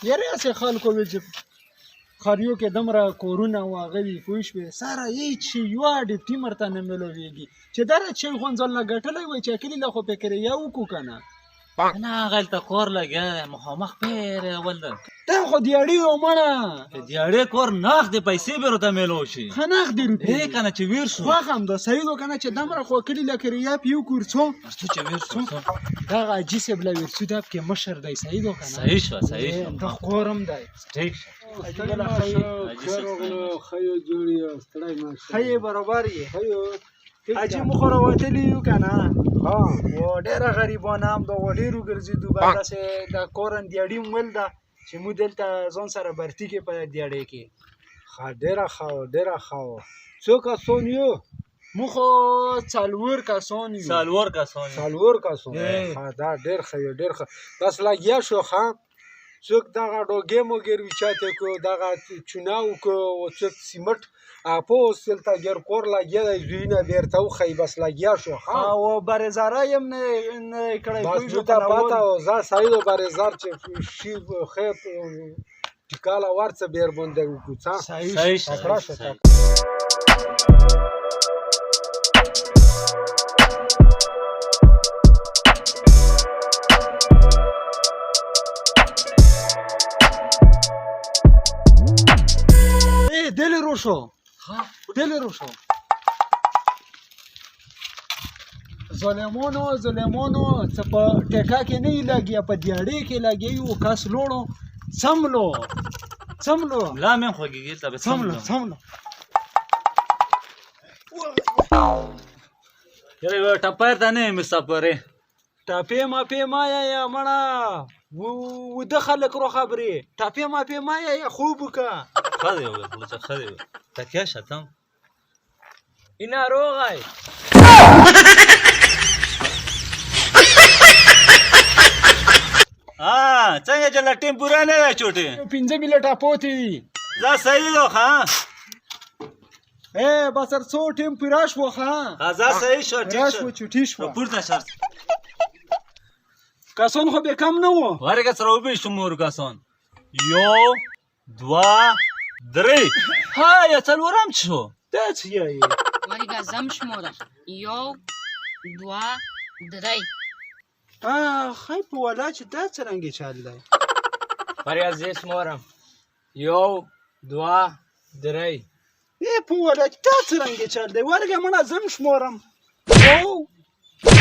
یاره هسې خلکو ویل چې ښاریو کې دومره کورونه او هغه وي پوه شوې ساره هېڅ شي یوه ډپټي مرته نه میلاویږي چې دغه چې غونځل نه ګټلی وای چې کلي له خو فکریا وکړو که نه نه هغه هلته کور لګیا دی مخامخ پیر اول ده دا خو دیاړي و مړه د اړې کور نغدې پیسې به ورته میلاو شي ښه نغدې روپۍ که نه چې ویر شو خوښ همدا صحیح و که نه چې دومره خو کلي له کریا په یو کور څو څه چې ویر شو دغه حاجي صاحب له ویرسو دب کې مشر دی صحیح و که نه صحیح شوه صحیح شوه د کور هم دی ټیک شه ښه یې برابر یې حاجي مو خو راوتلي یو که نه و ډېره غریبانه هم ده و ډېر وګرځېدو بعد داسې د کورن دیاړي هم ول ده چې موږ دلته ځان سره برتي کې په دیاړۍ کې ډېره ښه وه ډېره ښه وه څو کسان یو موږ خو څلور کسان یو څلور کسان څلور کسان دا ډېر ښه یو ډېر ښه بس لګیا شو ښه څوک دغه ډوګې موګې روچاتې کړو دغه چونه وکړو او څوک سیمټ په اوس دلته ګیر کور لګیا دی زویونه بېرته وښیي بس لګیا شو ښه او برېزاره یې هم نه کړی بس موته پته و زه سړی و برېزار چې شي ښه ټیکاله ورڅه بېر باندې وکړو څه صحیح شه تکړه شه دلی رو شو دلی رو شو ظالمانو څه په ټیکا کې نه لګیا په دیاړۍ کې لګیا یو کس لوړو څملو لا مې خوږېږي ته به څملو یاره یوه ټپه ته نه یم مسافرې ټاپې ماپې ما یا مړه وده خلک رو خبرې ټاپې ماپې ما یا خوب وکړه ښه دی وګوره ښه دی تکیه شه ته ای ناروغی څنګه چې لټیم پوره نه دی چوټې 5 منټه پاتې دي دا صحیح ده ښه بس هر څو ټیم پوره شوه ښه دا صحیح شوه ټیک شوه چوټي شوه پورته شه کسان خو به کم نه وو ورګه سره وبې شمور کسان 1 2 3 یا څلورم شو دا څه یې ورګه زم شموره 1 2 3 خی په والا چې دا څرنګه چال دی ورګه زه شمورم 1 2 3 په والا چې دا څرنګه چال دی ورګه مړه زم شمورم 1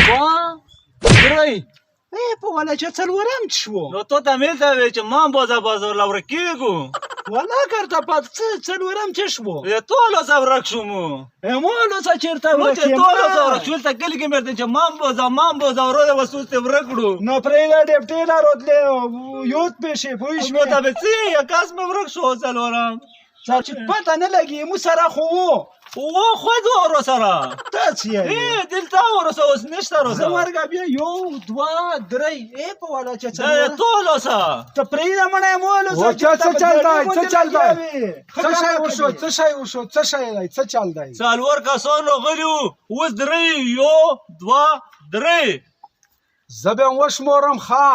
2 3 په والا چې څلورم شو نو تو ته مې ته وې چې ما بازار لور کېږو والا کرته پات څلورم چې شو ټولو سره ورک شو مو مولو څه چیرته ورک ټولو سره ورک شو ته کلی کې مې چې مام بازار ورو وسوس ته ورکړو نو پرېږه ډپټې لارودلې یوت پېښې پوه شوې نو ته به څه کاس مې ورک شو څلورم چې پته نه لګي مو سره خو خو ورو سره دا څه یې دلته ورسه اوس نشته ورسه زه ورګه بیا 1 2 3 په والا چې ټولو سره ته پرېږده مړی مولو څه چل دی څه شی وشو څه شی دی څه چل دی څلور کسان راغلي وو اوس 3 1 2 3 زه به یې وشمورم ښه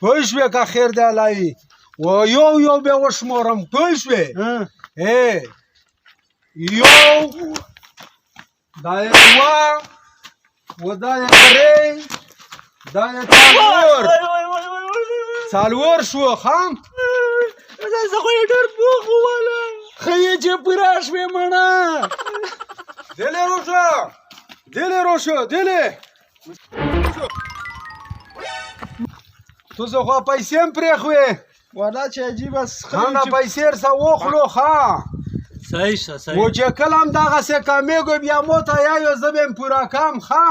پوه شوې که خیر دی الهي و یو به وشمورم پوه شوې یو دا یې 2 و دا یې 3 دا یې څلور شو ښه زه خو یې ډېر پوخ وواله ښه یې چې پوره شوې مړه دلې روشه تو زه خو پیسې هم پرېښوې والا چې عجیبه خانه پیسې ورسه وخورو ښه صحیح شه صحیح و چې کله هم دغسې کمیږو بیا موته یایو زه به یې پوره کړم ښه